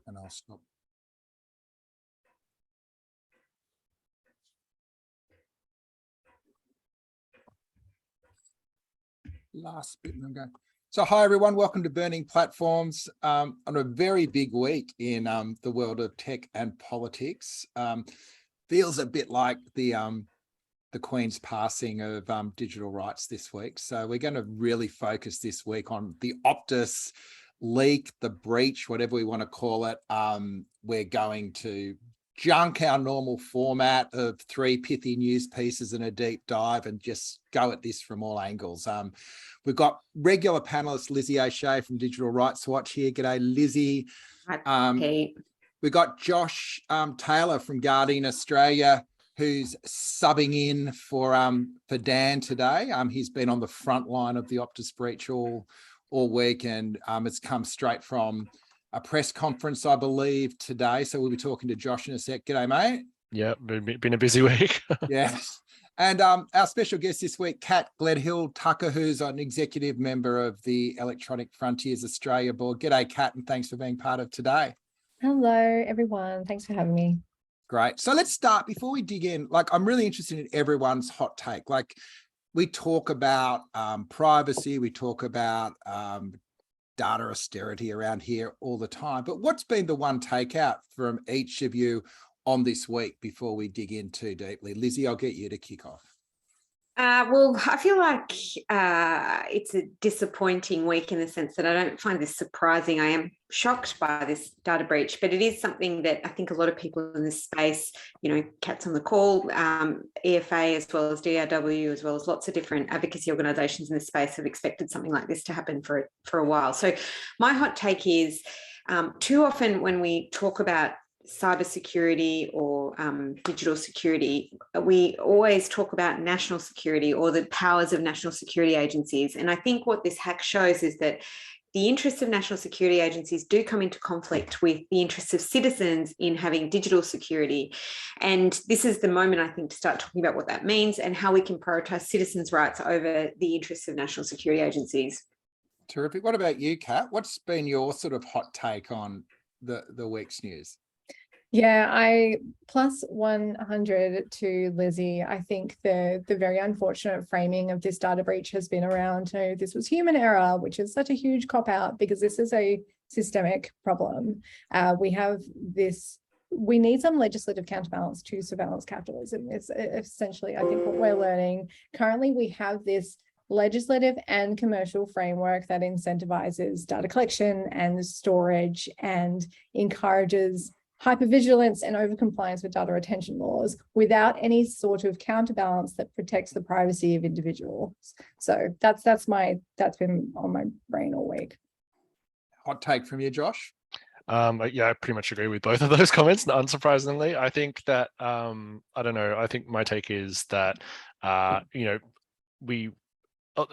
And I'll stop. Last bit and I'm going. So hi everyone, welcome to Burning Platforms on a very big week in the world of tech and politics. Feels a bit like the Queen's passing of digital rights this week. So we're going to really focus this week on the Optus leak, the breach, whatever we want to call it. We're going to junk our normal format of 3 pithy news pieces and a deep dive and just go at this from all angles. We've got regular panelist Lizzie O'Shea from Digital Rights Watch here. G'day, Lizzie. We've got Josh Taylor from Guardian Australia, who's subbing in for Dan today. He's been on the front line of the Optus breach all week, and it's come straight from a press conference, I believe, today. So we'll be talking to Josh in a sec. G'day, mate. Yeah, been a busy week. Yes. And our special guest this week, Kat Gledhill-Tucker, who's an executive member of the Electronic Frontiers Australia board. G'day, Kat, and thanks for being part of today. Hello, everyone. Thanks for having me. Great. So let's start. Before we dig in, I'm really interested in everyone's hot take. We talk about privacy, we talk about data austerity around here all the time. But what's been the one takeout from each of you on this week before we dig in too deeply? Lizzie, I'll get you to kick off. Well, I feel like it's a disappointing week in the sense that I don't find this surprising. I am shocked by this data breach, but it is something that I think a lot of people in this space, Kat's on the call, EFA as well as DRW, as well as lots of different advocacy organisations in this space have expected something like this to happen for a while. So my hot take is too often when we talk about cybersecurity or digital security, we always talk about national security or the powers of national security agencies. And I think what this hack shows is that the interests of national security agencies do come into conflict with the interests of citizens in having digital security. And this is the moment, I think, to start talking about what that means and how we can prioritise citizens' rights over the interests of national security agencies. Terrific. What about you, Kat? What's been your sort of hot take on the week's news? Yeah, I plus 100 to Lizzie. I think the very unfortunate framing of this data breach has been around, this was human error, which is such a huge cop-out because this is a systemic problem. We need some legislative counterbalance to surveillance capitalism. It's essentially, I think, what we're learning. Currently, we have this legislative and commercial framework that incentivizes data collection and storage and encourages hypervigilance and overcompliance with data retention laws without any sort of counterbalance that protects the privacy of individuals. So that's been on my brain all week. Hot take from you, Josh? Yeah, I pretty much agree with both of those comments, unsurprisingly. I think that, I don't know, I think my take is that,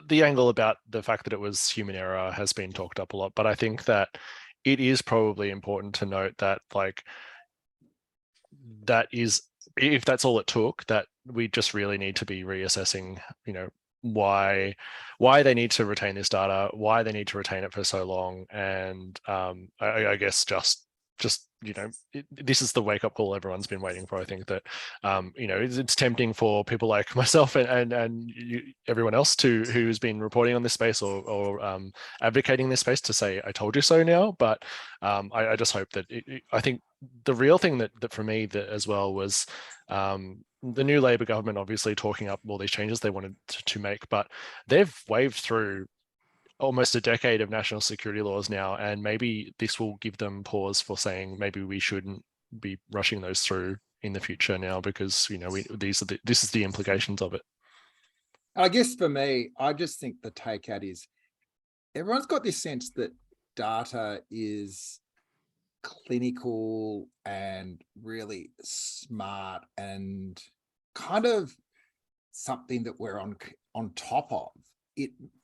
the angle about the fact that it was human error has been talked up a lot, but I think that it is probably important to note that, that is, if that's all it took, that we just really need to be reassessing, why they need to retain this data, why they need to retain it for so long, and I guess just this is the wake-up call everyone's been waiting for. I think that it's tempting for people like myself and everyone else who's been reporting on this space or advocating this space to say I told you so now, but I just hope that I think the real thing that for me that as well was the new Labor government obviously talking up all these changes they wanted to make, but they've waved through almost a decade of national security laws now, and maybe this will give them pause for saying maybe we shouldn't be rushing those through in the future now, because this is the implications of it. I guess for me, I just think the takeout is everyone's got this sense that data is clinical and really smart and kind of something that we're on top of.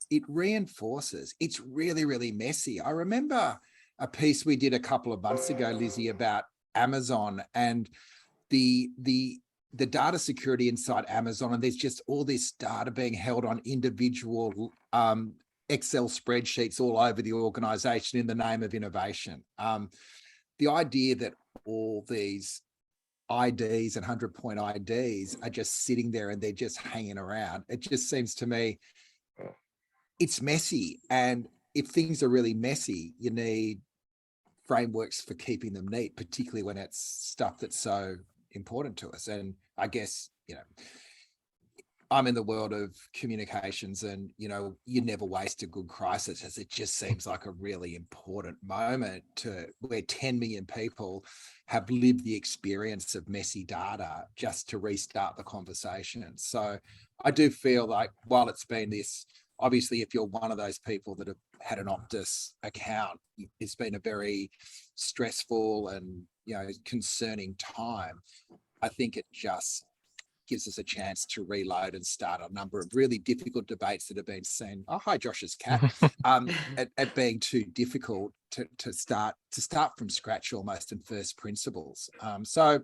It reinforces. It's really, really messy. I remember a piece we did a couple of months ago, Lizzie, about Amazon and the data security inside Amazon, and there's just all this data being held on individual Excel spreadsheets all over the organization in the name of innovation. the idea that all these IDs and 100-point IDs are just sitting there and they're just hanging around, it just seems to me it's messy. And if things are really messy, you need frameworks for keeping them neat, particularly when it's stuff that's so important to us. And I guess, I'm in the world of communications, and, you never waste a good crisis, as it just seems like a really important moment where 10 million people have lived the experience of messy data just to restart the conversation. So I do feel like, while it's been this, obviously, if you're one of those people that have had an Optus account, it's been a very stressful and, concerning time. I think it just gives us a chance to reload and start a number of really difficult debates that have been seen. Oh, hi, Josh's cat. At being too difficult to start from scratch, almost, in first principles. So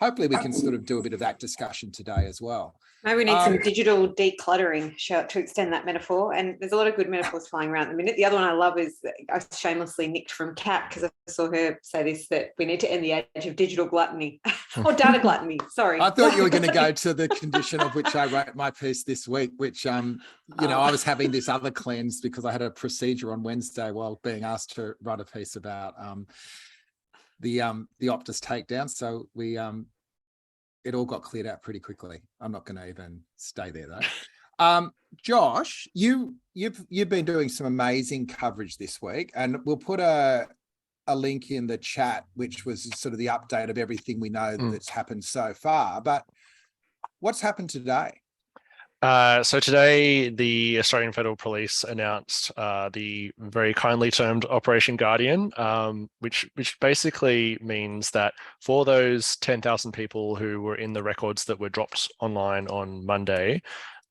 hopefully we can sort of do a bit of that discussion today as well. Maybe we need some digital decluttering to extend that metaphor. And there's a lot of good metaphors flying around at the minute. The other one I love is, I shamelessly nicked from Kat, because I saw her say this, that we need to end the age of digital gluttony or data gluttony. Sorry. I thought you were going to go to the condition of which I wrote my piece this week, which, I was having this other cleanse because I had a procedure on Wednesday while being asked to write a piece about the Optus takedown. So we it all got cleared out pretty quickly. I'm not going to even stay there though. Josh, you've been doing some amazing coverage this week, and we'll put a link in the chat, which was sort of the update of everything we know that's happened so far. But what's happened today? So today, the Australian Federal Police announced the very kindly termed Operation Guardian, which basically means that for those 10,000 people who were in the records that were dropped online on Monday,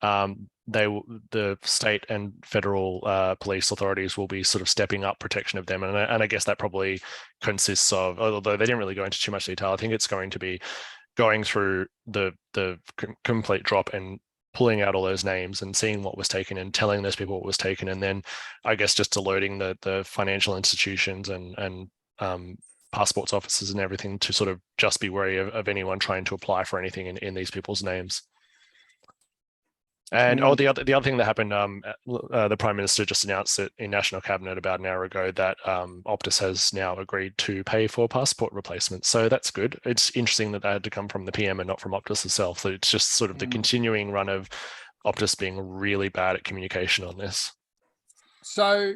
the state and federal police authorities will be sort of stepping up protection of them. And I guess that probably consists of, although they didn't really go into too much detail, I think it's going to be going through the complete drop and pulling out all those names and seeing what was taken and telling those people what was taken, and then I guess just alerting the financial institutions and passports offices and everything to sort of just be wary of anyone trying to apply for anything in these people's names. And the other thing that happened, the Prime Minister just announced it in National Cabinet about an hour ago that Optus has now agreed to pay for passport replacements. So that's good. It's interesting that had to come from the PM and not from Optus itself. So it's just sort of the continuing run of Optus being really bad at communication on this. So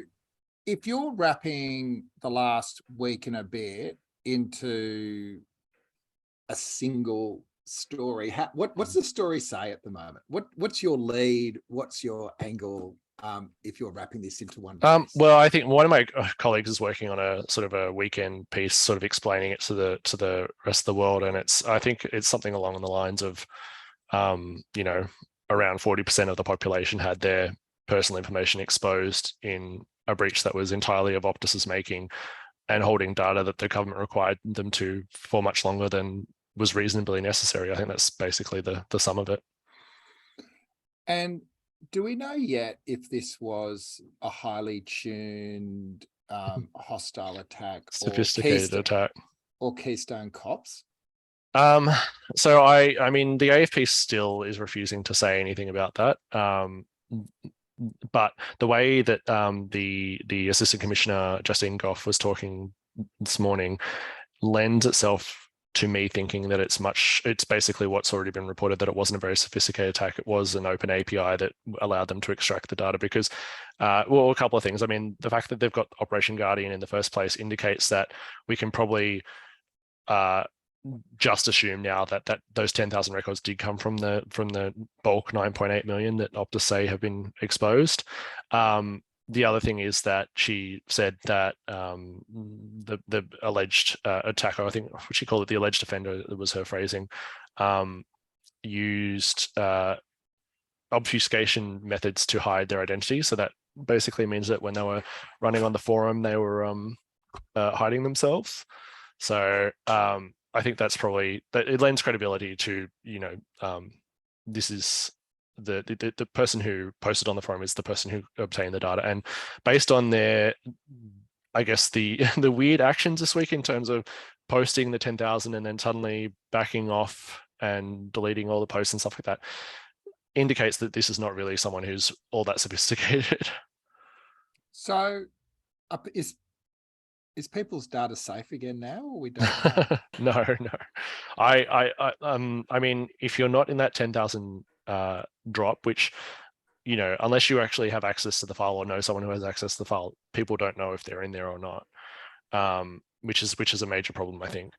if you're wrapping the last week and a bit into a single story, what's the story say at the moment? What's your lead? What's your angle? If you're wrapping this into one piece? Well, I think one of my colleagues is working on a sort of a weekend piece, sort of explaining it to the rest of the world, and I think it's something along the lines of, around 40% of the population had their personal information exposed in a breach that was entirely of Optus's making, and holding data that the government required them to for much longer than was reasonably necessary. I think that's basically the sum of it. And do we know yet if this was a highly tuned hostile attack, sophisticated attack, or Keystone Cops? So I mean, the AFP still is refusing to say anything about that. But the way that the Assistant Commissioner Justine Goff was talking this morning lends itself to me thinking that it's basically what's already been reported, that it wasn't a very sophisticated attack. It was an open API that allowed them to extract the data because, a couple of things. I mean, the fact that they've got Operation Guardian in the first place indicates that we can probably just assume now that those 10,000 records did come from the bulk 9.8 million that Optus say have been exposed. The other thing is that she said that the alleged attacker, I think she called it the alleged offender, that was her phrasing, used obfuscation methods to hide their identity. So that basically means that when they were running on the forum, they were hiding themselves. So I think that's probably, that it lends credibility to, this is the person who posted on the forum is the person who obtained the data, and based on their I guess the the weird actions this week in terms of posting the 10,000 and then suddenly backing off and deleting all the posts and stuff like that indicates that this is not really someone who's all that sophisticated. So is people's data safe again now, or we don't know? No. I mean, if you're not in that 10,000 drop, which, you know, unless you actually have access to the file or know someone who has access to the file, people don't know if they're in there or not, which is a major problem, I think.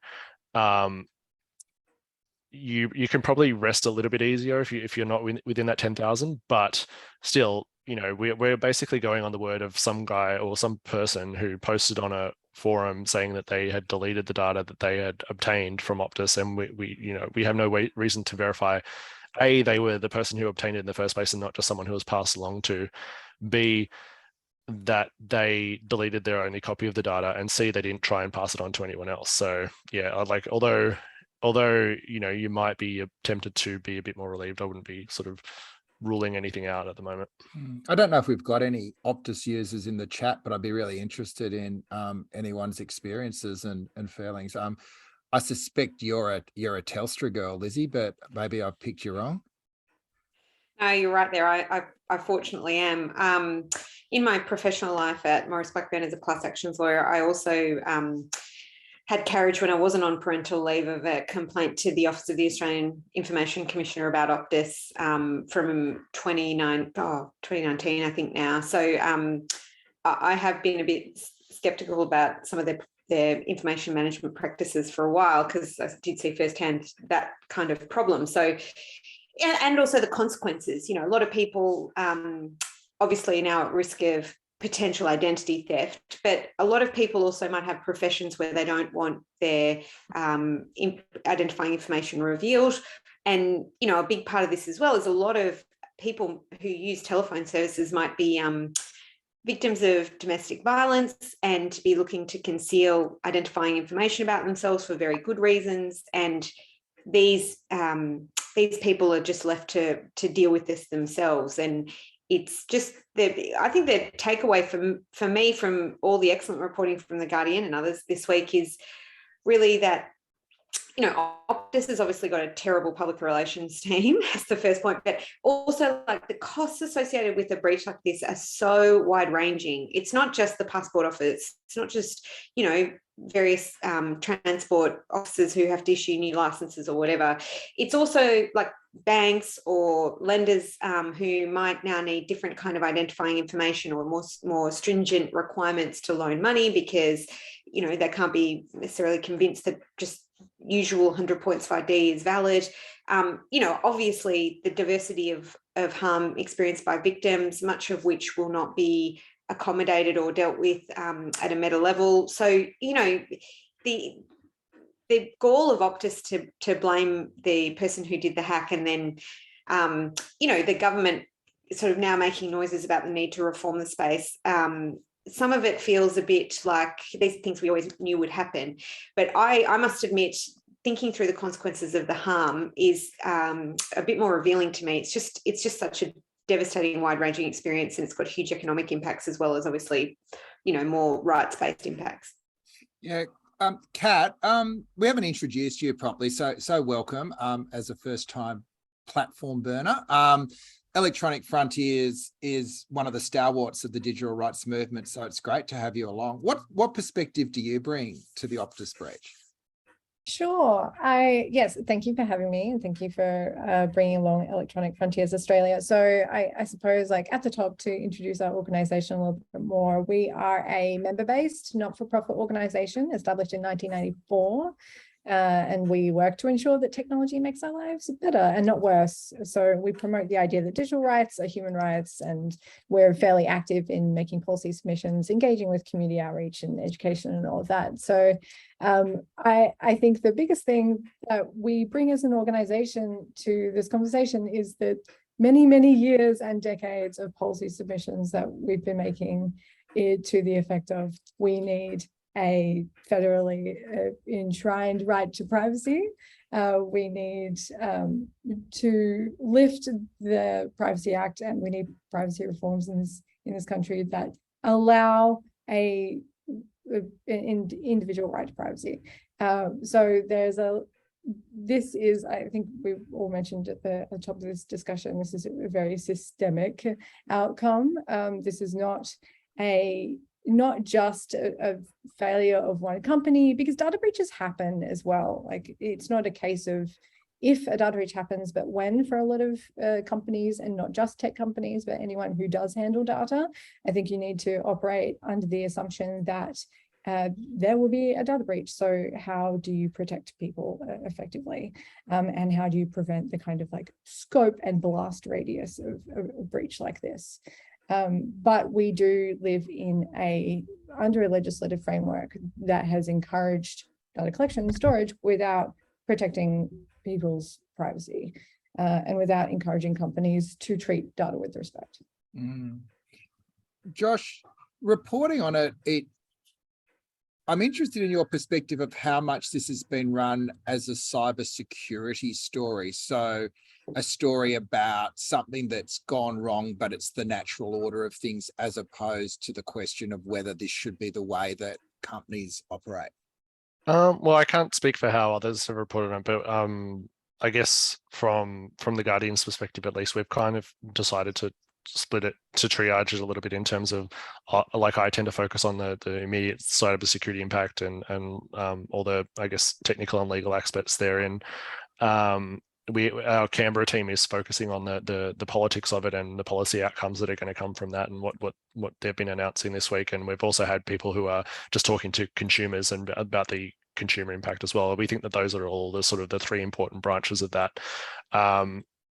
You can probably rest a little bit easier if you're not within that 10,000, but still, you know, we're basically going on the word of some guy or some person who posted on a forum saying that they had deleted the data that they had obtained from Optus, and we have no reason to verify A, they were the person who obtained it in the first place and not just someone who was passed along to, B, that they deleted their only copy of the data, and C, they didn't try and pass it on to anyone else. So yeah, although you know, you might be tempted to be a bit more relieved, I wouldn't be sort of ruling anything out at the moment. I don't know if we've got any Optus users in the chat, but I'd be really interested in anyone's experiences and feelings. I suspect you're a Telstra girl, Lizzie, but maybe I've picked you wrong. No, you're right there. I fortunately am. In my professional life at Maurice Blackburn as a class actions lawyer, I also had carriage when I wasn't on parental leave of a complaint to the Office of the Australian Information Commissioner about Optus from 2019, I think now. So I have been a bit sceptical about some of their information management practices for a while, because I did see firsthand that kind of problem. So, and also the consequences. You know, a lot of people obviously now at risk of potential identity theft, but a lot of people also might have professions where they don't want their identifying information revealed. And, you know, a big part of this as well is a lot of people who use telephone services might be victims of domestic violence and be looking to conceal identifying information about themselves for very good reasons. And these people are just left to deal with this themselves. And it's just, I think the takeaway for me from all the excellent reporting from The Guardian and others this week is really that, you know, Optus has obviously got a terrible public relations team. That's the first point. But also, like, the costs associated with a breach like this are so wide ranging. It's not just the passport office. It's not just, you know, various transport officers who have to issue new licenses or whatever. It's also like banks or lenders who might now need different kind of identifying information or more stringent requirements to loan money, because, you know, they can't be necessarily convinced that just usual 100 points of ID is valid. You know, obviously the diversity of harm experienced by victims, much of which will not be accommodated or dealt with at a meta level. So, you know, the gall of Optus to blame the person who did the hack, and then, you know, the government sort of now making noises about the need to reform the space. Some of it feels a bit like these things we always knew would happen. But I must admit, thinking through the consequences of the harm is a bit more revealing to me. It's just such a devastating, wide-ranging experience, and it's got huge economic impacts as well as, obviously, you know, more rights-based impacts. Yeah. Kat, we haven't introduced you properly, so welcome as a first-time platform burner. Electronic Frontiers is one of the stalwarts of the digital rights movement, so it's great to have you along. What perspective do you bring to the Optus breach? Sure. Yes, thank you for having me, and thank you for bringing along Electronic Frontiers Australia. So I suppose, like, at the top, to introduce our organisation a little bit more, we are a member-based, not-for-profit organisation established in 1994. And we work to ensure that technology makes our lives better and not worse. So we promote the idea that digital rights are human rights, and we're fairly active in making policy submissions, engaging with community outreach and education and all of that. So I think the biggest thing that we bring as an organization to this conversation is that many, many years and decades of policy submissions that we've been making to the effect of, we need a federally enshrined right to privacy. We need to lift the Privacy Act, and we need privacy reforms in this country that allow a individual right to privacy. So this is, I think we've all mentioned at the top of this discussion, this is a very systemic outcome. This is not just a failure of one company, because data breaches happen as well. Like, it's not a case of if a data breach happens, but when, for a lot of companies, and not just tech companies, but anyone who does handle data. I think you need to operate under the assumption that there will be a data breach. So how do you protect people effectively? And how do you prevent the kind of like scope and blast radius of a breach like this? But we do live under a legislative framework that has encouraged data collection and storage without protecting people's privacy, and without encouraging companies to treat data with respect. Josh, reporting on it, I'm interested in your perspective of how much this has been run as a cybersecurity story. So a story about something that's gone wrong, but it's the natural order of things, as opposed to the question of whether this should be the way that companies operate. Well, I can't speak for how others have reported on, but I guess from the Guardian's perspective, at least, we've kind of decided to split it, to triage it a little bit in terms of, like, I tend to focus on the immediate cybersecurity impact and all the, I guess, technical and legal aspects therein. Our Canberra team is focusing on the politics of it and the policy outcomes that are going to come from that, and what they've been announcing this week. And we've also had people who are just talking to consumers and about the consumer impact as well. We think that those are all the sort of the three important branches of that.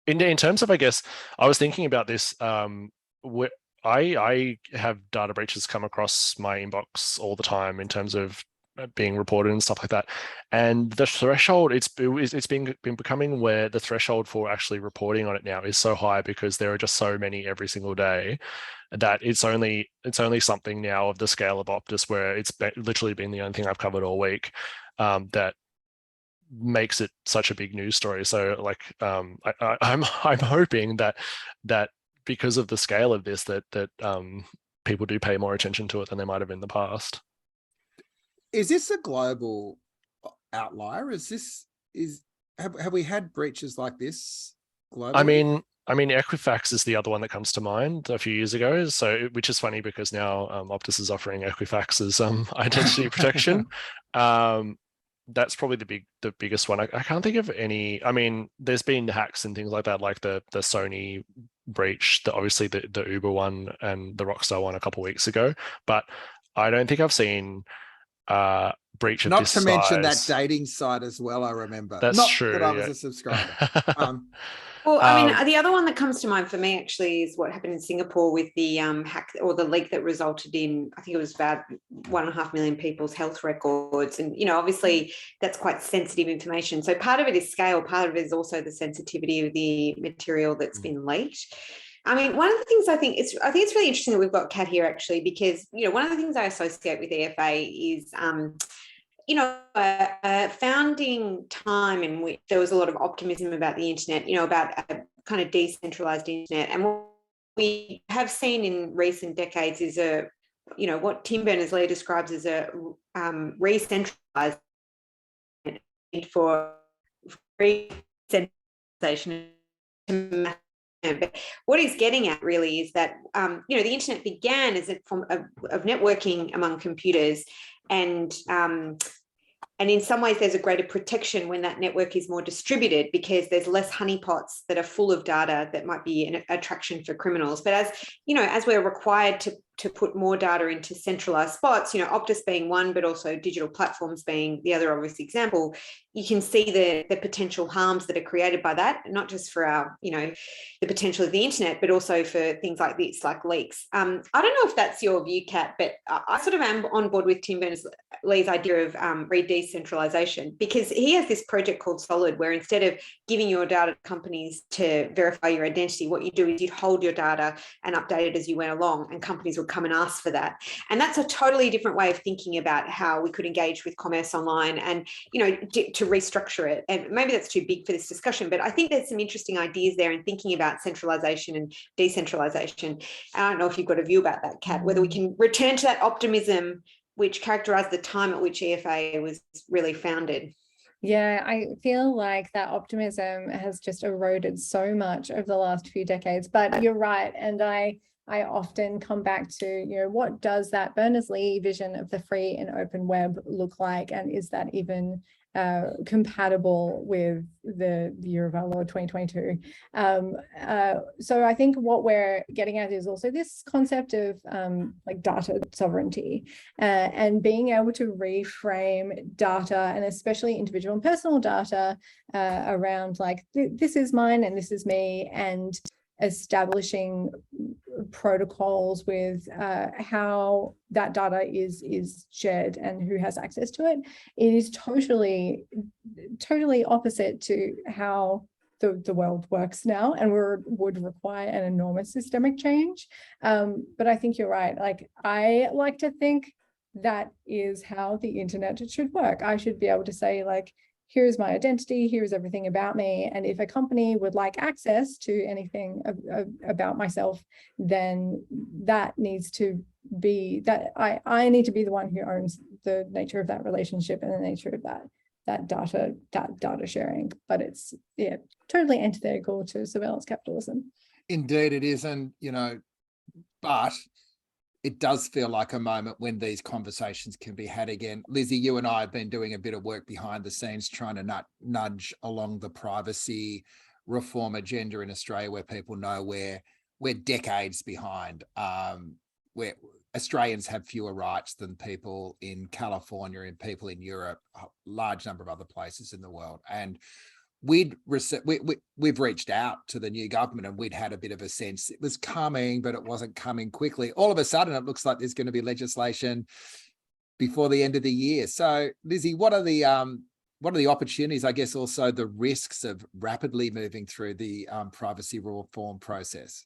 In terms of, I guess, I was thinking about this. I have data breaches come across my inbox all the time in terms of being reported and stuff like that, and the threshold, it's been becoming where the threshold for actually reporting on it now is so high, because there are just so many every single day, that it's only something now of the scale of Optus, where it's literally been the only thing I've covered all week, that makes it such a big news story. So, like, I'm hoping that because of the scale of this, that people do pay more attention to it than they might have in the past. Is this a global outlier? Have we had breaches like this globally? I mean, Equifax is the other one that comes to mind a few years ago. So, which is funny because now Optus is offering Equifax's identity protection. That's probably the biggest one. I can't think of any. I mean, there's been hacks and things like that, like the Sony breach, obviously the Uber one and the Rockstar one a couple of weeks ago. But I don't think I've seen breach of this size. Not to mention that dating site as well, I remember. That's Not true. that I was a subscriber. Well, I mean, the other one that comes to mind for me actually is what happened in Singapore with the hack or the leak that resulted in, I think it was about 1.5 million people's health records. And, obviously that's quite sensitive information. So part of it is scale, part of it is also the sensitivity of the material that's been leaked. I mean, one of the things I think it's really interesting that we've got Kat here actually, because, one of the things I associate with EFA is, a founding time in which there was a lot of optimism about the internet, about a kind of decentralized internet. And what we have seen in recent decades is what Tim Berners-Lee describes as a re-centralized for free centralization. But what he's getting at really is that, the internet began as a form of networking among computers, and in some ways there's a greater protection when that network is more distributed, because there's less honeypots that are full of data that might be an attraction for criminals. But as we're required to put more data into centralized spots, Optus being one, but also digital platforms being the other obvious example, you can see the potential harms that are created by that, not just for our, the potential of the internet, but also for things like this, like leaks. I don't know if that's your view, Kat, but I sort of am on board with Tim Berners-Lee's idea of re-decentralization, because he has this project called Solid, where instead of giving your data to companies to verify your identity, what you do is you'd hold your data and update it as you went along, and companies would come and ask for that. And that's a totally different way of thinking about how we could engage with commerce online and, to restructure it. And maybe that's too big for this discussion, but I think there's some interesting ideas there in thinking about centralization and decentralization. I don't know if you've got a view about that, Kat, whether we can return to that optimism which characterised the time at which EFA was really founded. Yeah, I feel like that optimism has just eroded so much over the last few decades, but you're right. And I often come back to, what does that Berners-Lee vision of the free and open web look like? And is that even compatible with the year of our Lord 2022? So I think what we're getting at is also this concept of like data sovereignty and being able to reframe data, and especially individual and personal data around like this is mine and this is me, and establishing protocols with how that data is shared and who has access to it. It is totally opposite to how the world works now, and would require an enormous systemic change. But I think you're right. Like, I like to think that is how the internet should work. I should be able to say, like, here's my identity, here's everything about me. And if a company would like access to anything about myself, then that needs to be that I need to be the one who owns the nature of that relationship and the nature of that data sharing. But it's totally antithetical to surveillance capitalism. Indeed it is. And, but it does feel like a moment when these conversations can be had again. Lizzie, you and I have been doing a bit of work behind the scenes trying to nudge along the privacy reform agenda in Australia, where people know we're decades behind, where Australians have fewer rights than people in California and people in Europe, a large number of other places in the world. And we've reached out to the new government, and we'd had a bit of a sense it was coming, but it wasn't coming quickly. All of a sudden, it looks like there's going to be legislation before the end of the year. So, Lizzie, what are the opportunities, I guess, also the risks of rapidly moving through the privacy reform process?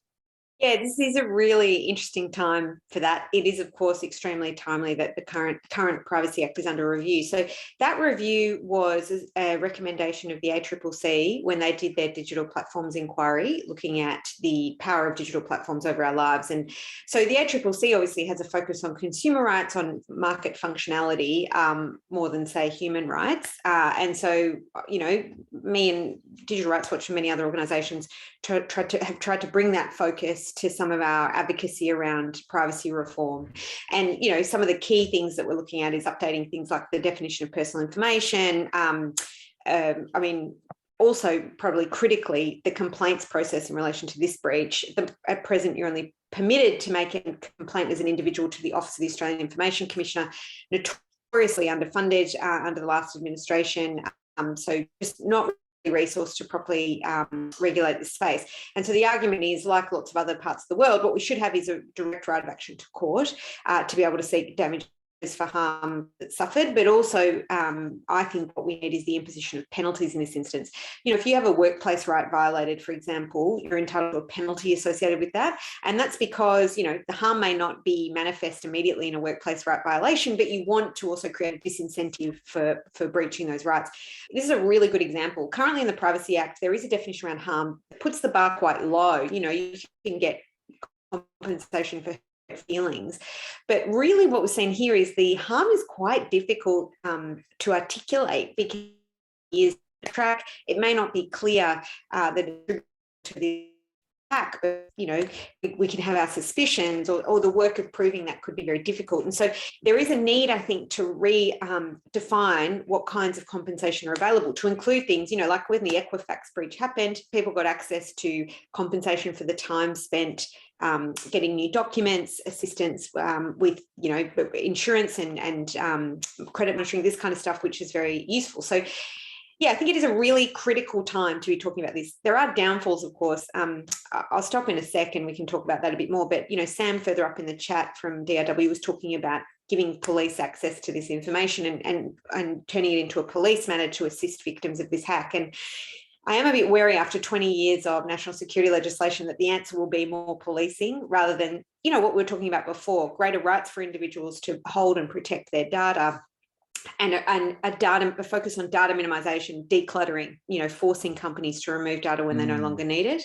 Yeah, this is a really interesting time for that. It is, of course, extremely timely that the current Privacy Act is under review. So that review was a recommendation of the ACCC when they did their digital platforms inquiry, looking at the power of digital platforms over our lives. And so the ACCC obviously has a focus on consumer rights, on market functionality, more than, say, human rights. And so, me and Digital Rights Watch and many other organisations have tried to bring that focus to some of our advocacy around privacy reform. And, some of the key things that we're looking at is updating things like the definition of personal information. Also probably critically, the complaints process in relation to this breach. At present, you're only permitted to make a complaint as an individual to the Office of the Australian Information Commissioner, notoriously underfunded under the last administration. So just not resource to properly regulate this space. And so the argument is, like lots of other parts of the world, what we should have is a direct right of action to court to be able to seek damages for harm that's suffered. But also, I think what we need is the imposition of penalties in this instance. If you have a workplace right violated, for example, you're entitled to a penalty associated with that. And that's because, the harm may not be manifest immediately in a workplace right violation, but you want to also create a disincentive for breaching those rights. This is a really good example. Currently in the Privacy Act, there is a definition around harm that puts the bar quite low. You can get compensation for feelings, but really what we're seeing here is the harm is quite difficult to articulate, because it may not be clear that to the attack, but we can have our suspicions, or the work of proving that could be very difficult. And so there is a need, I think, to redefine what kinds of compensation are available, to include things, like when the Equifax breach happened, people got access to compensation for the time spent getting new documents, assistance with, insurance and credit monitoring, this kind of stuff, which is very useful. So, yeah, I think it is a really critical time to be talking about this. There are downfalls, of course. I'll stop in a second. We can talk about that a bit more. But, Sam further up in the chat from DRW was talking about giving police access to this information and turning it into a police matter to assist victims of this hack. And I am a bit wary after 20 years of national security legislation that the answer will be more policing rather than, what we were talking about before, greater rights for individuals to hold and protect their data, and a focus on data minimization, decluttering, forcing companies to remove data when they no longer need it.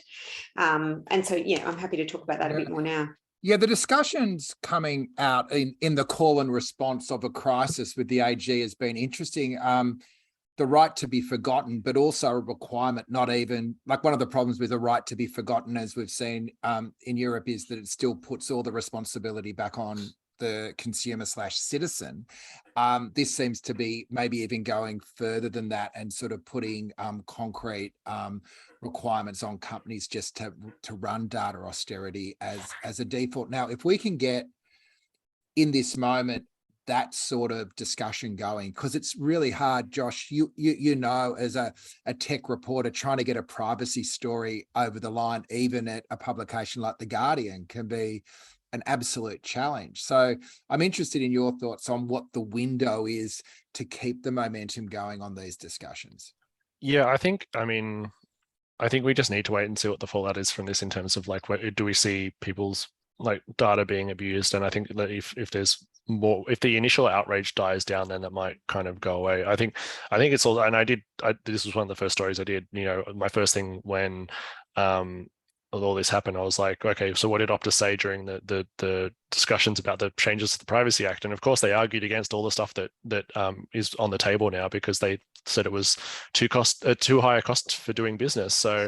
And so, I'm happy to talk about that a bit more now. Yeah, the discussions coming out in the call and response of a crisis with the AG has been interesting. The right to be forgotten, but also a requirement, not even like one of the problems with the right to be forgotten, as we've seen in Europe, is that it still puts all the responsibility back on the consumer/citizen. This seems to be maybe even going further than that and sort of putting concrete requirements on companies just to run data austerity as a default. Now, if we can get in this moment that sort of discussion going, because it's really hard, Josh, you know, as a tech reporter, trying to get a privacy story over the line, even at a publication like The Guardian, can be an absolute challenge. So I'm interested in your thoughts on what the window is to keep the momentum going on these discussions. Yeah, I think we just need to wait and see what the fallout is from this in terms of like, do we see people's like data being abused? And I think that if there's more, if the initial outrage dies down, then that might kind of go away. I think it's all, and this was one of the first stories I did, you know, my first thing when all this happened, I was like, okay, so what did Optus say during the discussions about the changes to the Privacy Act? And of course, they argued against all the stuff that is on the table now, because they said it was too high a cost for doing business. So,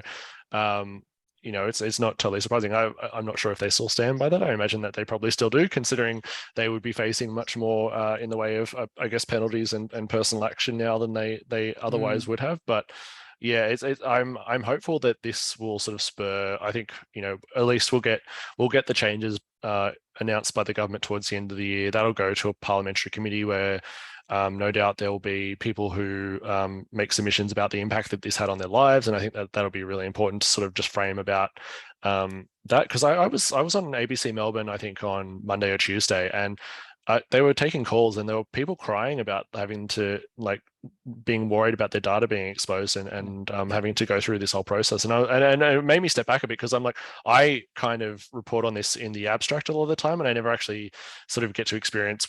you know, it's not totally surprising. I'm not sure if they still stand by that. I imagine that they probably still do, considering they would be facing much more in the way of, I guess, penalties and personal action now than they otherwise would have. But yeah, I'm hopeful that this will sort of spur, I think, you know, at least we'll get the changes announced by the government towards the end of the year. That'll go to a parliamentary committee where no doubt there will be people who make submissions about the impact that this had on their lives, and I think that'll be really important to sort of just frame about that, because I was on ABC Melbourne, I think on Monday or Tuesday, and they were taking calls, and there were people crying about having to, like, being worried about their data being exposed and having to go through this whole process. And it made me step back a bit, because I'm like, I kind of report on this in the abstract a lot of the time, and I never actually sort of get to experience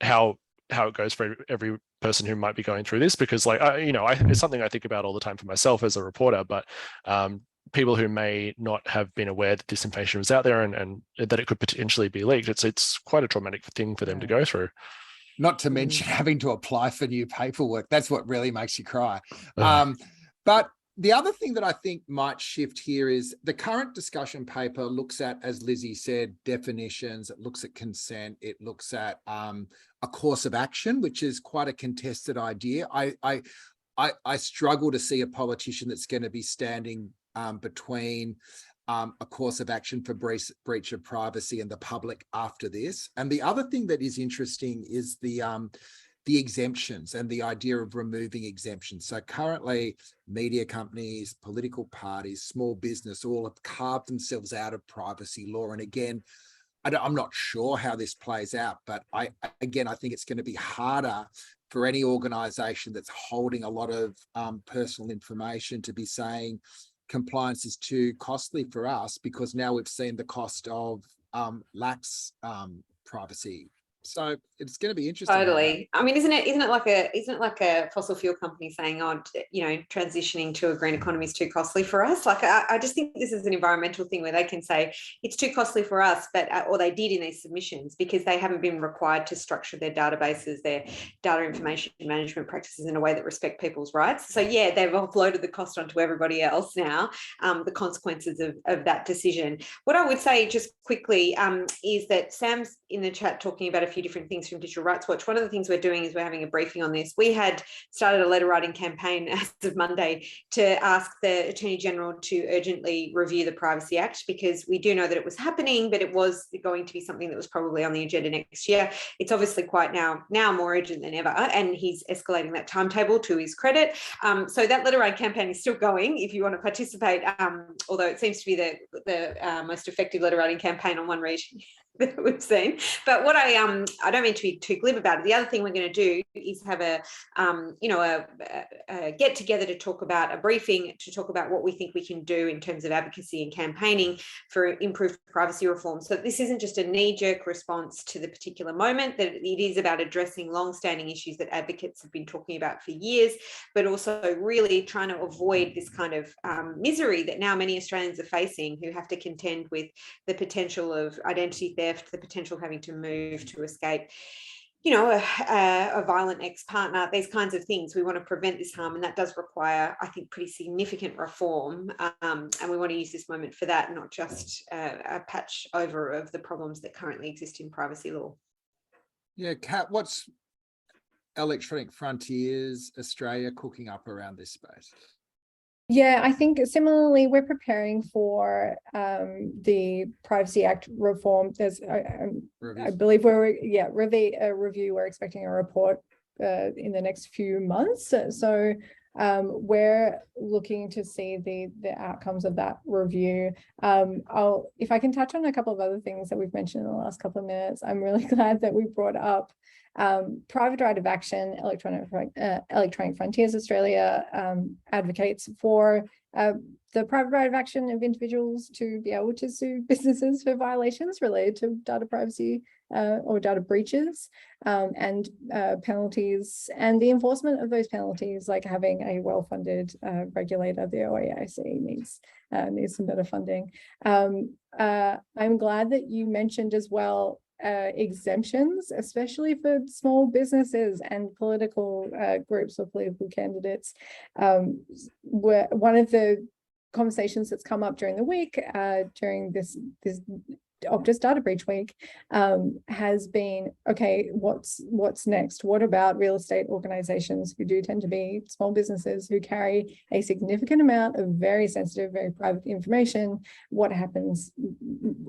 how it goes for every person who might be going through this, because like, it's something I think about all the time for myself as a reporter, but people who may not have been aware that this information was out there and that it could potentially be leaked, it's quite a traumatic thing for them to go through. Not to mention having to apply for new paperwork. That's what really makes you cry. But the other thing that I think might shift here is the current discussion paper looks at, as Lizzie said, definitions. It looks at consent. It looks at a course of action, which is quite a contested idea. I struggle to see a politician that's going to be standing between a course of action for breach of privacy and the public after this. And the other thing that is interesting is the exemptions and the idea of removing exemptions. So currently, media companies, political parties, small business, all have carved themselves out of privacy law. And again, I'm not sure how this plays out, but I think it's going to be harder for any organisation that's holding a lot of personal information to be saying compliance is too costly for us, because now we've seen the cost of lax privacy. So it's going to be interesting. Totally. I mean, isn't it like a fossil fuel company saying, transitioning to a green economy is too costly for us? Like, I just think this is an environmental thing where they can say it's too costly for us, but or they did in these submissions, because they haven't been required to structure their databases, their data information management practices in a way that respect people's rights. So yeah, they've offloaded the cost onto everybody else now. The consequences of that decision. What I would say just quickly is that Sam's in the chat talking about a few different things from Digital Rights Watch. One of the things we're doing is we're having a briefing on this. We had started a letter writing campaign as of Monday to ask the Attorney General to urgently review the Privacy Act, because we do know that it was happening, but it was going to be something that was probably on the agenda next year. It's obviously quite now more urgent than ever, and he's escalating that timetable to his credit. So that letter writing campaign is still going if you want to participate, although it seems to be the most effective letter writing campaign on one region that we've seen. But what I I don't mean to be too glib about it. The other thing we're going to do is have a get together to talk about a briefing, to talk about what we think we can do in terms of advocacy and campaigning for improved privacy reform. So this isn't just a knee-jerk response to the particular moment, that it is about addressing long-standing issues that advocates have been talking about for years, but also really trying to avoid this kind of misery that now many Australians are facing, who have to contend with the potential of identity theft, the potential of having to move to escape, a violent ex-partner, these kinds of things. We want to prevent this harm, and that does require, I think, pretty significant reform. And we want to use this moment for that, not just a patch over of the problems that currently exist in privacy law. Yeah, Kat, what's Electronic Frontiers Australia cooking up around this space? Yeah, I think similarly, we're preparing for the Privacy Act reform. There's, I believe a review. We're expecting a report in the next few months. So we're looking to see the outcomes of that review. If I can touch on a couple of other things that we've mentioned in the last couple of minutes, I'm really glad that we brought up private right of action. Electronic Frontiers Australia advocates for the private right of action of individuals to be able to sue businesses for violations related to data privacy or data breaches, and penalties, and the enforcement of those penalties, like having a well-funded regulator. The OAIC needs some better funding. I'm glad that you mentioned as well exemptions, especially for small businesses and political groups or political candidates. Where one of the conversations that's come up during the week, during this Optus data breach week, has been, okay, what's next? What about real estate organizations who do tend to be small businesses who carry a significant amount of very sensitive, very private information? What happens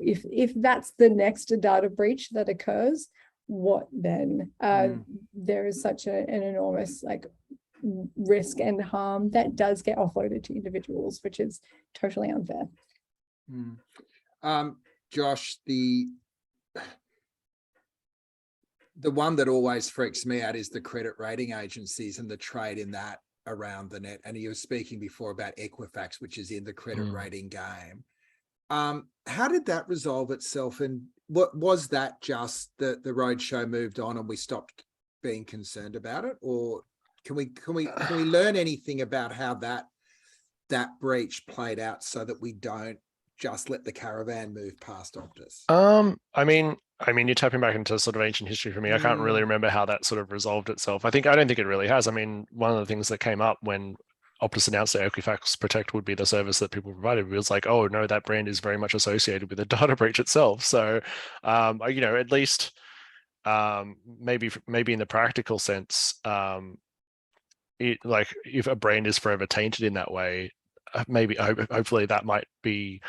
if that's the next data breach that occurs? What then? There is such an enormous risk and harm that does get offloaded to individuals, which is totally unfair. Josh, the one that always freaks me out is the credit rating agencies and the trade in that around the net. And you were speaking before about Equifax, which is in the credit rating game. How did that resolve itself? And what was that, just the roadshow moved on and we stopped being concerned about it? Or can we learn anything about how that breach played out so that we don't just let the caravan move past Optus? I mean, you're tapping back into sort of ancient history for me. I can't really remember how that sort of resolved itself. I don't think it really has. I mean, one of the things that came up when Optus announced that Equifax Protect would be the service that people provided, was like, oh no, that brand is very much associated with the data breach itself. So, at least maybe in the practical sense, if a brand is forever tainted in that way, hopefully that might be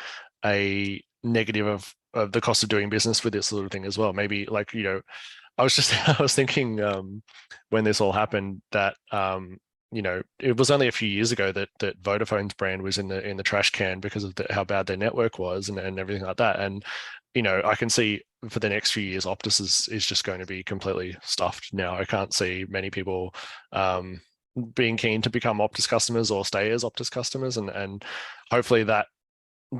a negative of the cost of doing business with this sort of thing as well. Maybe I was thinking when this all happened that it was only a few years ago that Vodafone's brand was in the trash can because of how bad their network was and everything like that. And I can see for the next few years Optus is just going to be completely stuffed now. I can't see many people being keen to become Optus customers or stay as Optus customers, and hopefully that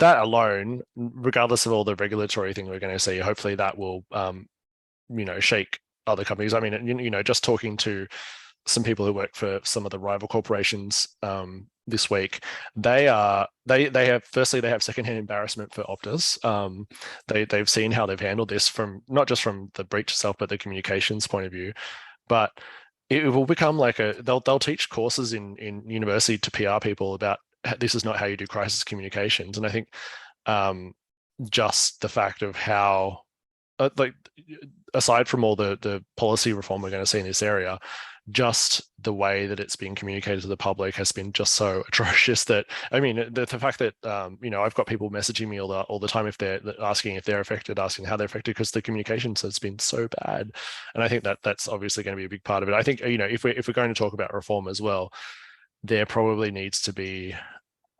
alone, regardless of all the regulatory thing we're going to see, hopefully that will shake other companies. I mean, just talking to some people who work for some of the rival corporations this week, they have secondhand embarrassment for Optus. They've seen how they've handled this, from not just from the breach itself, but the communications point of view. But it will become they'll teach courses in university to PR people about this is not how you do crisis communications. And I think just the fact of how, aside from all the policy reform we're going to see in this area, just the way that it's being communicated to the public has been just so atrocious that, I mean, the fact that, I've got people messaging me all the time if they're asking if they're affected, asking how they're affected, because the communications has been so bad. And I think that's obviously going to be a big part of it. I think, if we're going to talk about reform as well, there probably needs to be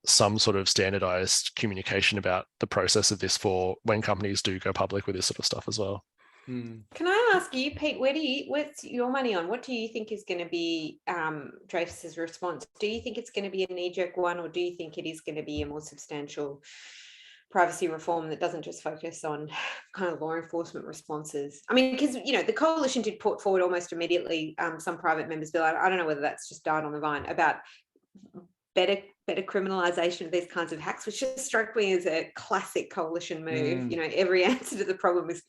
some sort of standardized communication about the process of this for when companies do go public with this sort of stuff as well. Can I ask you, Pete, what's your money on? What do you think is going to be Dreyfus's response? Do you think it's going to be a knee-jerk one, or do you think it is going to be a more substantial privacy reform that doesn't just focus on kind of law enforcement responses? I mean, because, you know, the coalition did put forward almost immediately some private members bill. I don't know whether that's just died on the vine, about better criminalization of these kinds of hacks, which just struck me as a classic coalition move. You know, every answer to the problem is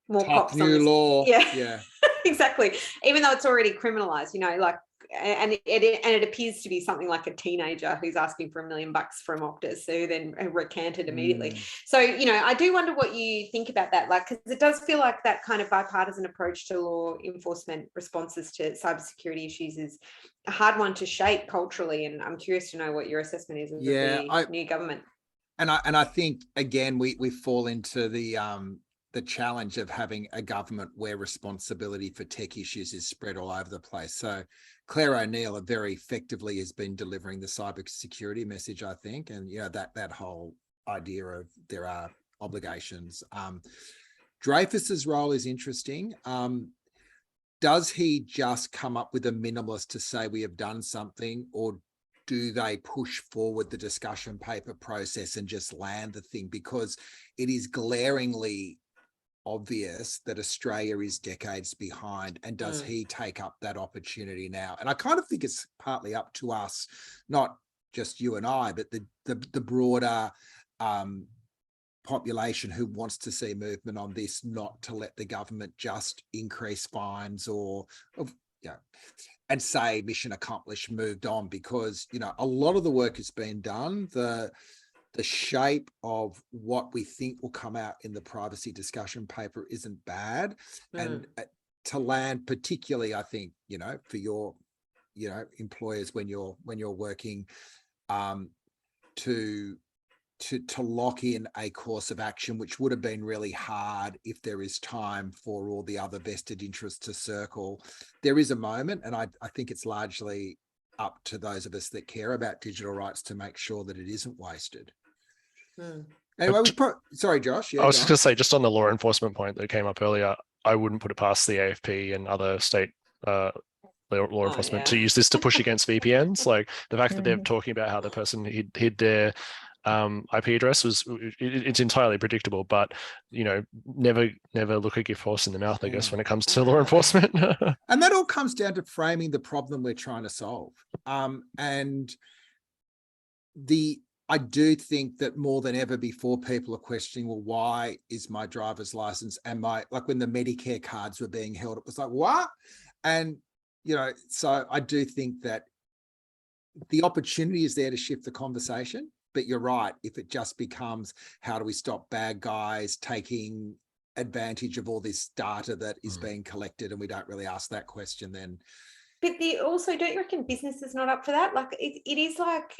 more Tough cops on new this. law. Yeah. Exactly. Even though it's already criminalized, you know, like, and it appears to be something like a teenager who's asking for $1 million from Optus, who then recanted immediately. So, you know, I do wonder what you think about that, like, because it does feel like that kind of bipartisan approach to law enforcement responses to cybersecurity issues is a hard one to shape culturally. And I'm curious to know what your assessment is of the new government. And I think, again, we fall into the challenge of having a government where responsibility for tech issues is spread all over the place. So Claire O'Neill very effectively has been delivering the cybersecurity message, I think, and, you know, that whole idea of there are obligations. Dreyfus's role is interesting. Does he just come up with a minimalist to say we have done something, or do they push forward the discussion paper process and just land the thing? Because it is glaringly obvious that Australia is decades behind, and does he take up that opportunity now? And I kind of think it's partly up to us, not just you and I, but the broader population who wants to see movement on this, not to let the government just increase fines or and say mission accomplished, moved on, because, you know, a lot of the work has been done. The shape of what we think will come out in the privacy discussion paper isn't bad. And to land, particularly, I think, you know, for your, you know, employers when you're working to lock in a course of action, which would have been really hard if there is time for all the other vested interests to circle. There is a moment, and I think it's largely up to those of us that care about digital rights to make sure that it isn't wasted. Anyway, sorry, Josh. I was just going to say, just on the law enforcement point that came up earlier, I wouldn't put it past the AFP and other state law enforcement to use this to push against VPNs. Like the fact that they're talking about how the person hid their IP address it's entirely predictable, but, you know, never look a gift horse in the mouth, I guess, when it comes to law enforcement. And that all comes down to framing the problem we're trying to solve. And I do think that more than ever before, people are questioning, well, why is my driver's license and like when the Medicare cards were being held, it was like, what? And, you know, so I do think that the opportunity is there to shift the conversation, but you're right. If it just becomes, how do we stop bad guys taking advantage of all this data that is being collected, and we don't really ask that question, then. But also, don't you reckon business is not up for that? Like it is like,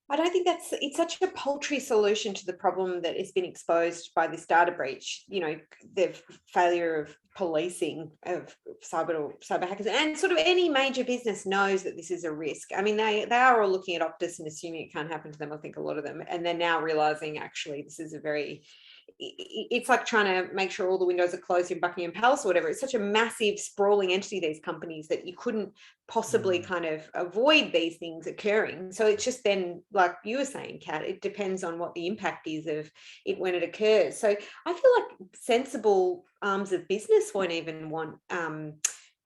I don't think it's such a paltry solution to the problem that has been exposed by this data breach. You know, the failure of policing of cyber hackers, and sort of any major business knows that this is a risk. I mean, they are all looking at Optus and assuming it can't happen to them. I think a lot of them, and they're now realizing actually this is it's like trying to make sure all the windows are closed in Buckingham Palace or whatever. It's such a massive, sprawling entity, these companies, that you couldn't possibly kind of avoid these things occurring. So it's just then, like you were saying, Kat, it depends on what the impact is of it when it occurs. So I feel like sensible arms of business won't even want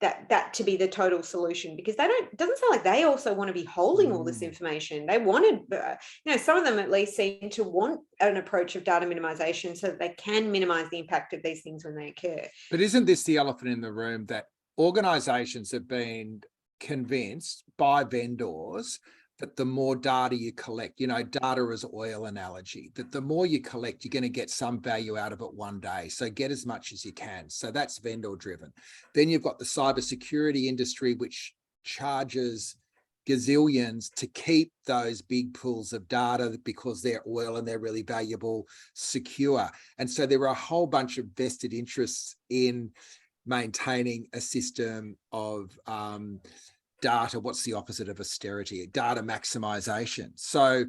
that to be the total solution, because it doesn't sound like they also want to be holding all this information. They wanted, you know, some of them at least seem to want an approach of data minimization so that they can minimize the impact of these things when they occur. But isn't this the elephant in the room, that organizations have been convinced by vendors that the more data you collect, you know, data is oil analogy, that the more you collect, you're going to get some value out of it one day. So get as much as you can. So that's vendor driven. Then you've got the cybersecurity industry, which charges gazillions to keep those big pools of data because they're oil and they're really valuable, secure. And so there are a whole bunch of vested interests in maintaining a system of data. What's the opposite of austerity? Data maximization. So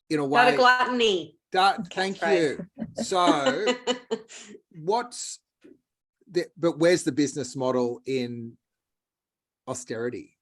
in a way, data gluttony. Thank you. So but where's the business model in austerity?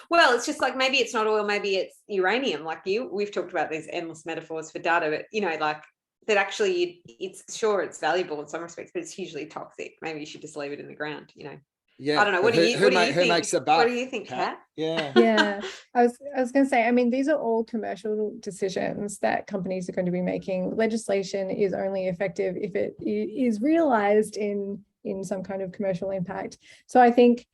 Well, it's just like, maybe it's not oil, maybe it's uranium. Like we've talked about these endless metaphors for data, but like that actually it's valuable in some respects, but it's hugely toxic. Maybe you should just leave it in the ground, Yeah. I don't know. What do you think? Who makes the buck? What do you think, Kat? Yeah. Yeah, I was going to say, I mean, these are all commercial decisions that companies are going to be making. Legislation is only effective if it is realized in some kind of commercial impact. So I think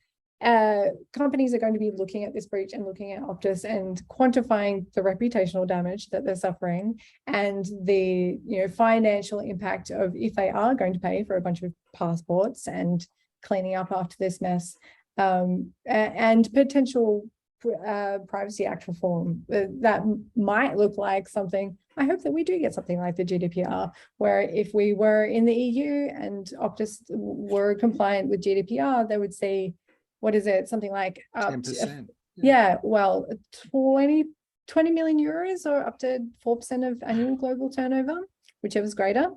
companies are going to be looking at this breach and looking at Optus and quantifying the reputational damage that they're suffering and the financial impact of if they are going to pay for a bunch of passports and cleaning up after this mess, and potential Privacy Act reform that might look like something. I hope that we do get something like the GDPR, where if we were in the EU and Optus were compliant with GDPR, they would see, what is it, something like up 10%. yeah, well, 20 million euros or up to 4% of annual global turnover, whichever's greater,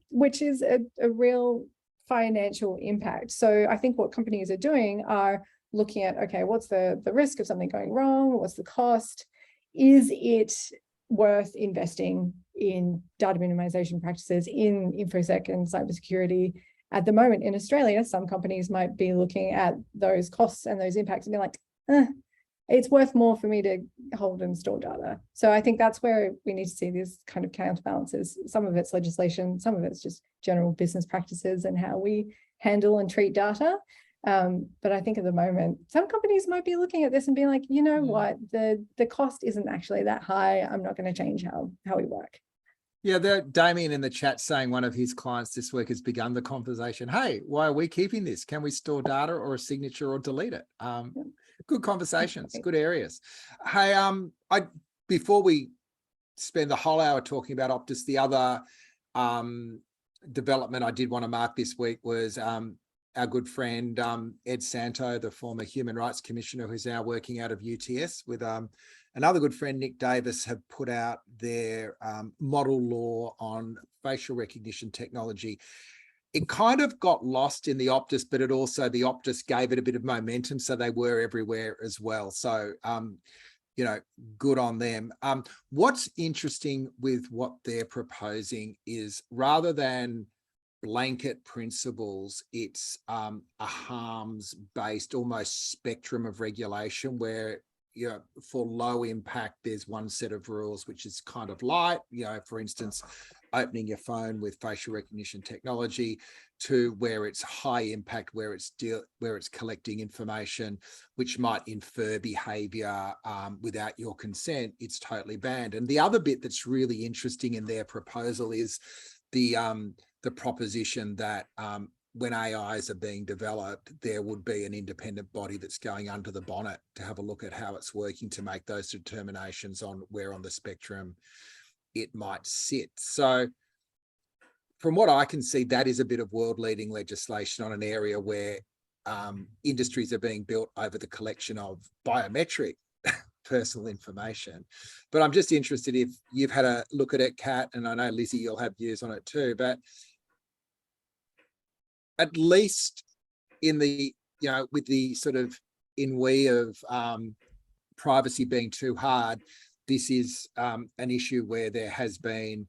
which is a real financial impact. So I think what companies are doing are looking at, okay, what's the risk of something going wrong? What's the cost? Is it worth investing in data minimization practices, in InfoSec and cybersecurity? At the moment in Australia, some companies might be looking at those costs and those impacts and be like, it's worth more for me to hold and store data. So I think that's where we need to see these kind of counterbalances. Some of it's legislation, some of it's just general business practices and how we handle and treat data. But I think at the moment, some companies might be looking at this and being like, you know what, the cost isn't actually that high. I'm not going to change how we work. Yeah, Damien in the chat saying one of his clients this week has begun the conversation. Hey, why are we keeping this? Can we store data or a signature or delete it? Good conversations, good areas. Hey, before we spend the whole hour talking about Optus, the other development I did want to mark this week was our good friend Ed Santo, the former Human Rights Commissioner, who's now working out of UTS with another good friend, Nick Davis, have put out their model law on facial recognition technology. It kind of got lost in the Optus, but the Optus gave it a bit of momentum, so they were everywhere as well. So, good on them. What's interesting with what they're proposing is, rather than blanket principles, it's a harms-based almost spectrum of regulation where, for low impact, there's one set of rules, which is kind of light, for instance, opening your phone with facial recognition technology, to where it's high impact, where it's collecting information, which might infer behavior without your consent. It's totally banned. And the other bit that's really interesting in their proposal is the proposition that when AIs are being developed, there would be an independent body that's going under the bonnet to have a look at how it's working to make those determinations on where on the spectrum it might sit. So from what I can see, that is a bit of world-leading legislation on an area where industries are being built over the collection of biometric personal information. But I'm just interested if you've had a look at it, Kat, and I know, Lizzie, you'll have views on it too, but at least in the, with the sort of ennui of privacy being too hard, this is an issue where there has been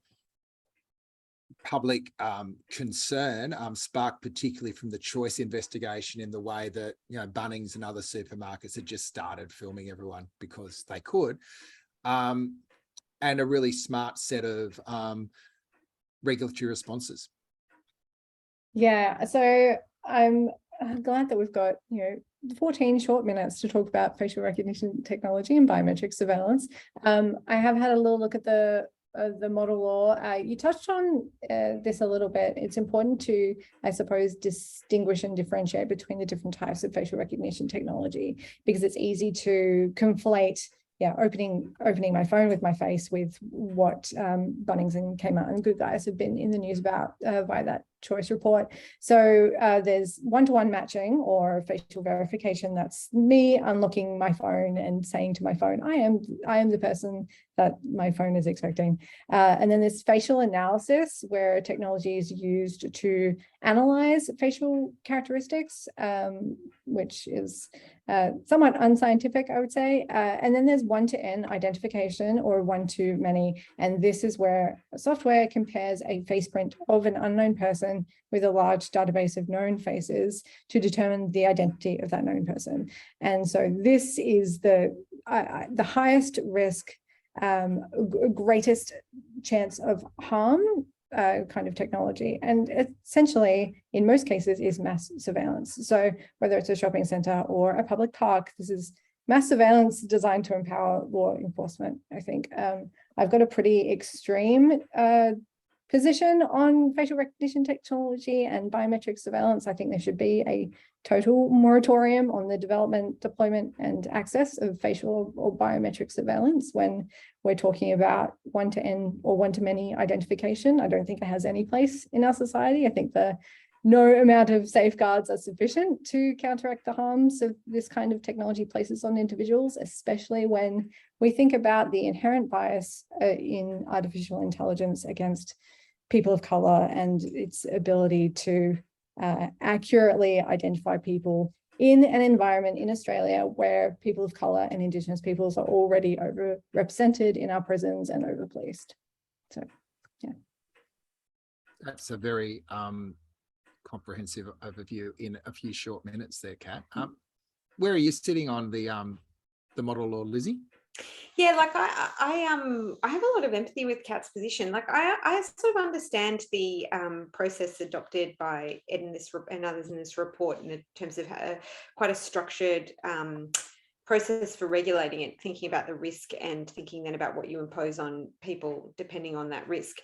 public concern, sparked particularly from the Choice investigation, in the way that, Bunnings and other supermarkets had just started filming everyone because they could, and a really smart set of regulatory responses. Yeah, so I'm glad that we've got 14 short minutes to talk about facial recognition technology and biometric surveillance. I have had a little look at the model law. You touched on this a little bit. It's important to, I suppose, distinguish and differentiate between the different types of facial recognition technology, because it's easy to conflate opening my phone with my face with what Bunnings and Kmart and Good Guys have been in the news about via that choice report. So there's one-to-one matching or facial verification. That's me unlocking my phone and saying to my phone, I am the person that my phone is expecting. And then there's facial analysis, where technology is used to analyze facial characteristics, which is somewhat unscientific, I would say. And then there's one-to-N identification, or one-to-many. And this is where software compares a face print of an unknown person with a large database of known faces to determine the identity of that known person. And so this is the highest risk, greatest chance of harm kind of technology, and essentially in most cases is mass surveillance. So whether it's a shopping center or a public park, this is mass surveillance designed to empower law enforcement. I think I've got a pretty extreme position on facial recognition technology and biometric surveillance. I think there should be a total moratorium on the development, deployment, and access of facial or biometric surveillance when we're talking about one-to-N or one-to-many identification. I don't think it has any place in our society. I think no amount of safeguards are sufficient to counteract the harms of this kind of technology places on individuals, especially when we think about the inherent bias in artificial intelligence against people of color and its ability to accurately identify people in an environment in Australia where people of color and Indigenous peoples are already overrepresented in our prisons and overpoliced. So, yeah. That's a very comprehensive overview in a few short minutes there, Kat. Where are you sitting on the model law, Lizzie? Yeah, like I have a lot of empathy with Kat's position. Like I sort of understand the process adopted by Ed and others in this report in terms of quite a structured process for regulating it, thinking about the risk and thinking then about what you impose on people depending on that risk.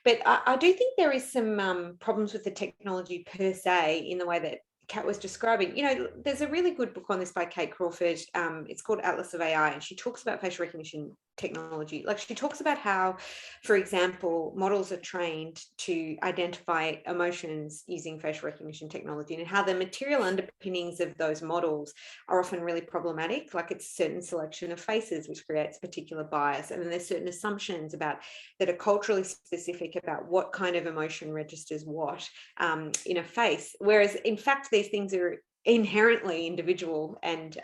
But I do think there is some problems with the technology per se in the way that Kat was describing. You know, there's a really good book on this by Kate Crawford. It's called Atlas of AI, and she talks about facial recognition technology. Like, she talks about how, for example, models are trained to identify emotions using facial recognition technology, and how the material underpinnings of those models are often really problematic. Like, it's a certain selection of faces which creates particular bias, and then there's certain assumptions about that are culturally specific about what kind of emotion registers what in a face, whereas in fact these things are inherently individual and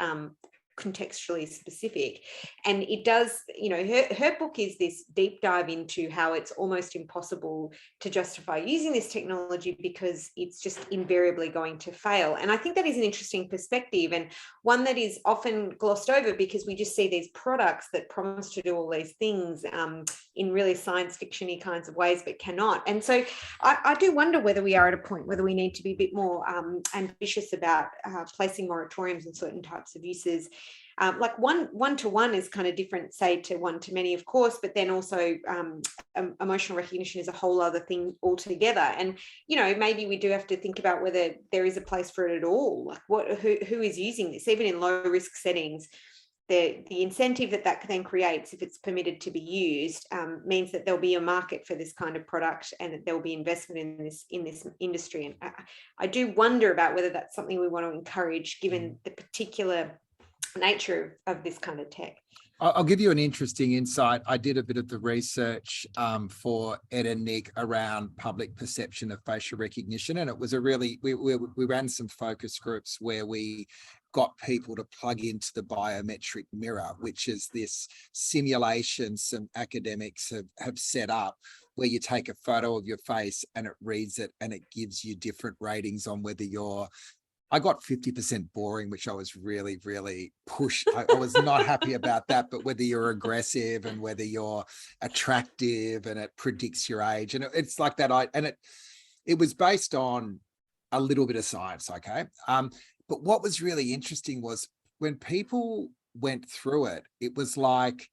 contextually specific. And it does, you know, her book is this deep dive into how it's almost impossible to justify using this technology because it's just invariably going to fail. And I think that is an interesting perspective, and one that is often glossed over because we just see these products that promise to do all these things in really science fiction-y kinds of ways but cannot. And so I do wonder whether we are at a point whether we need to be a bit more ambitious about placing moratoriums on certain types of uses. Like one-to-one is kind of different, say, to one-to-many, of course, but then also emotional recognition is a whole other thing altogether. And, you know, maybe we do have to think about whether there is a place for it at all. Like, who is using this? Even in low-risk settings, the incentive that then creates, if it's permitted to be used, means that there'll be a market for this kind of product and that there'll be investment in this industry. And I do wonder about whether that's something we want to encourage, given the particular nature of this kind of tech. I'll give you an interesting insight. I did a bit of the research for Ed and Nick around public perception of facial recognition, and it was a really, we ran some focus groups where we got people to plug into the biometric mirror, which is this simulation some academics have set up, where you take a photo of your face and it reads it and it gives you different ratings on whether you're, I got 50% boring, which I was really, really pushed. I was not happy about that, but whether you're aggressive and whether you're attractive, and it predicts your age. And it's like that. It was based on a little bit of science. Okay. But what was really interesting was when people went through it, it was like,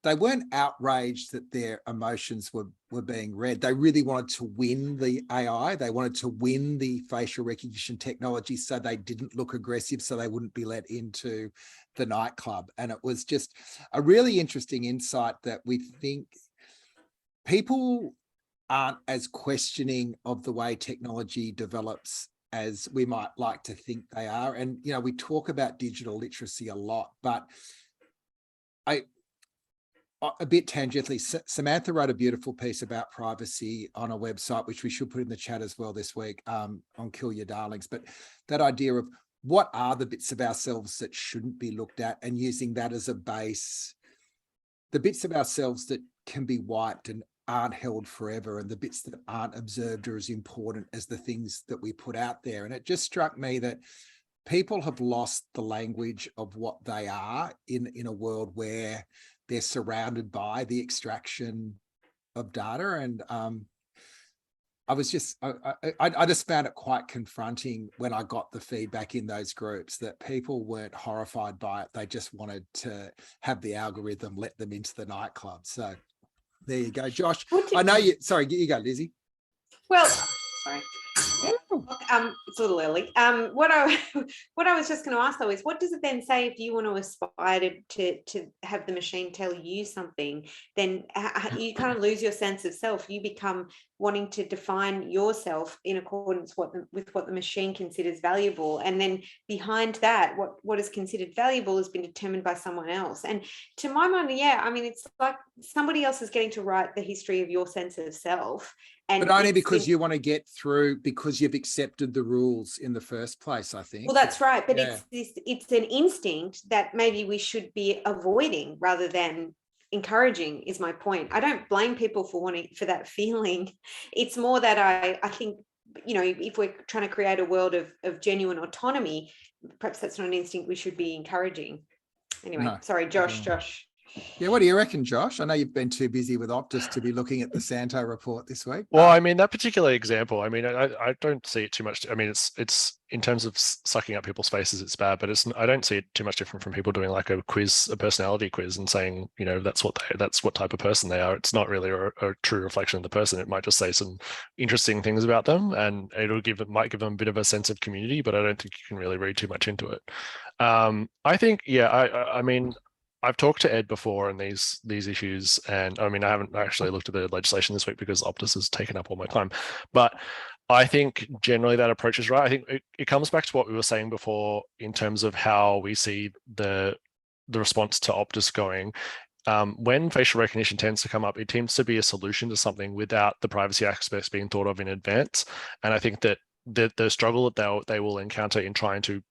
they weren't outraged that their emotions were being read. They really wanted to win the AI. They wanted to win the facial recognition technology so they didn't look aggressive, so they wouldn't be let into the nightclub. And it was just a really interesting insight that we think people aren't as questioning of the way technology develops as we might like to think they are. And, you know, we talk about digital literacy a lot, but a bit tangentially, Samantha wrote a beautiful piece about privacy on a website, which we should put in the chat as well this week, on Kill Your Darlings. But that idea of what are the bits of ourselves that shouldn't be looked at, and using that as a base, the bits of ourselves that can be wiped and aren't held forever, and the bits that aren't observed are as important as the things that we put out there. And it just struck me that people have lost the language of what they are in a world where they're surrounded by the extraction of data. And I just found it quite confronting when I got the feedback in those groups that people weren't horrified by it. They just wanted to have the algorithm let them into the nightclub. So there you go, Josh. I know you, sorry, you go, Lizzie. Well, sorry. It's a little early. What I was just going to ask though is, what does it then say if you want to aspire to have the machine tell you something? Then you kind of lose your sense of self. You become wanting to define yourself in accordance with what the machine considers valuable, and then behind that, what is considered valuable has been determined by someone else. And to my mind, yeah, I mean, it's like somebody else is getting to write the history of your sense of self. But only because you want to get through, because you've accepted the rules in the first place, I think. Well, that's right. But yeah. it's an instinct that maybe we should be avoiding rather than encouraging, is my point. I don't blame people for that feeling. It's more that I think, you know, if we're trying to create a world of genuine autonomy, perhaps that's not an instinct we should be encouraging. Anyway, no. Sorry, Josh. Yeah, what do you reckon, Josh? I know you've been too busy with Optus to be looking at the Santo report this week. Well, I mean, that particular example, I mean, I don't see it too much. I mean, it's in terms of sucking up people's faces, it's bad, but I don't see it too much different from people doing like a personality quiz and saying, you know, that's what type of person they are. It's not really a true reflection of the person. It might just say some interesting things about them, and might give them a bit of a sense of community, but I don't think you can really read too much into it. I think, yeah, I mean, I've talked to Ed before on these issues, and I mean, I haven't actually looked at the legislation this week because Optus has taken up all my time, but I think generally that approach is right. I think it comes back to what we were saying before in terms of how we see the response to Optus going. When facial recognition tends to come up, it tends to be a solution to something without the privacy aspects being thought of in advance. And I think that the struggle that they will encounter in trying to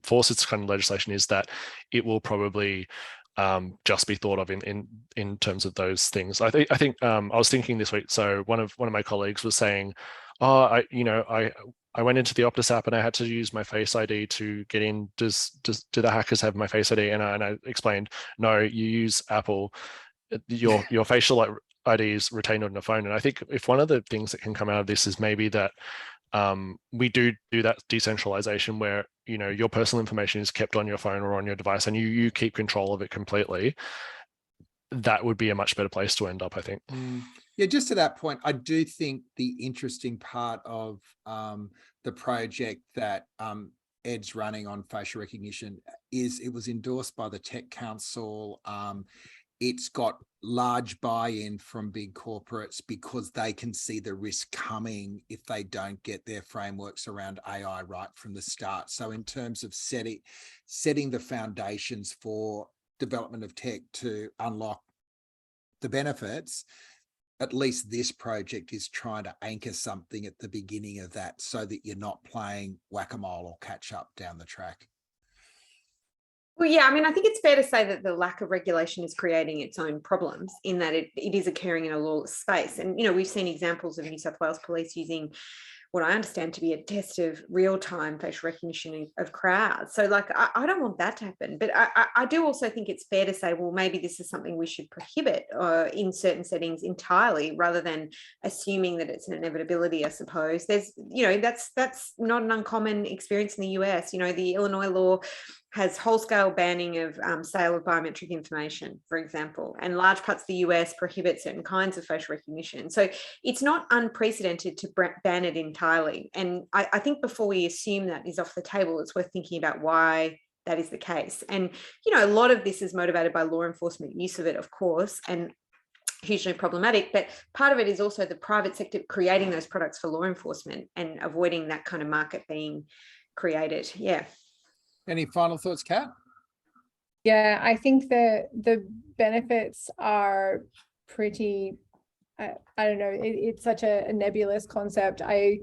force its kind of legislation is that it will probably just be thought of in terms of those things. I think I was thinking this week. So one of my colleagues was saying, "Oh, I went into the Optus app and I had to use my Face ID to get in. Do the hackers have my Face ID?" And I explained, "No, you use Apple. Your facial ID is retained on your phone." And I think if one of the things that can come out of this is maybe that we do that decentralization where, you know, your personal information is kept on your phone or on your device and you keep control of it completely, that would be a much better place to end up, I think. Yeah, just to that point, I do think the interesting part of the project that Ed's running on facial recognition is it was endorsed by the Tech Council. It's got large buy-in from big corporates because they can see the risk coming if they don't get their frameworks around AI right from the start. So in terms of setting the foundations for development of tech to unlock the benefits, at least this project is trying to anchor something at the beginning of that so that you're not playing whack-a-mole or catch up down the track. Well, yeah, I mean, I think it's fair to say that the lack of regulation is creating its own problems in that it is occurring in a lawless space. And, you know, we've seen examples of New South Wales police using what I understand to be a test of real-time facial recognition of crowds. So, like, I don't want that to happen. But I do also think it's fair to say, well, maybe this is something we should prohibit in certain settings entirely, rather than assuming that it's an inevitability, I suppose. There's, you know, that's not an uncommon experience in the US. You know, the Illinois law has whole-scale banning of sale of biometric information, for example, and large parts of the US prohibit certain kinds of facial recognition. So it's not unprecedented to ban it entirely. And I think before we assume that is off the table, it's worth thinking about why that is the case. And, you know, a lot of this is motivated by law enforcement use of it, of course, and hugely problematic. But part of it is also the private sector creating those products for law enforcement and avoiding that kind of market being created. Yeah. Any final thoughts, Kat? Yeah, I think that the benefits are pretty, I don't know, it's such a nebulous concept. I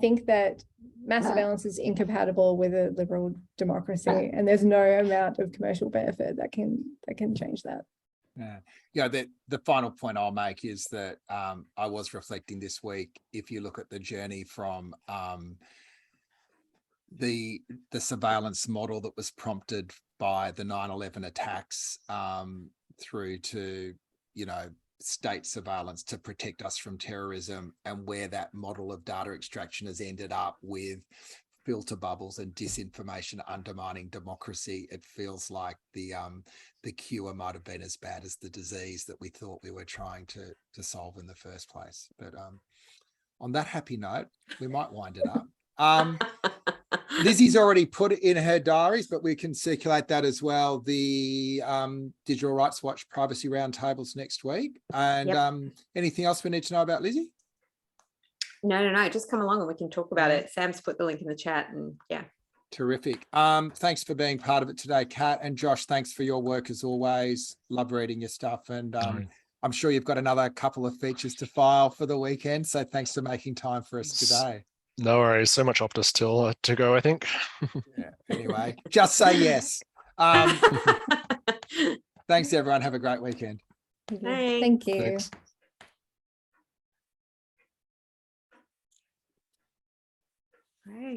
think that mass surveillance is incompatible with a liberal democracy, and there's no amount of commercial benefit that can change that. Yeah, the final point I'll make is that I was reflecting this week, if you look at the journey from the surveillance model that was prompted by the 9/11 attacks through to, you know, state surveillance to protect us from terrorism, and where that model of data extraction has ended up with filter bubbles and disinformation undermining democracy. It feels like the cure might have been as bad as the disease that we thought we were trying to solve in the first place. But on that happy note, we might wind it up. Lizzie's already put it in her diaries, but we can circulate that as well. The Digital Rights Watch Privacy Roundtables next week. And anything else we need to know about Lizzie? No. Just come along and we can talk about it. Sam's put the link in the chat, and yeah. Terrific. Thanks for being part of it today, Kat, and Josh. Thanks for your work as always. Love reading your stuff, and I'm sure you've got another couple of features to file for the weekend. So thanks for making time for us today. No worries. So much Optus still to go, I think. Yeah. Anyway, just say yes. Thanks, everyone. Have a great weekend. Thank you. Thanks. Right.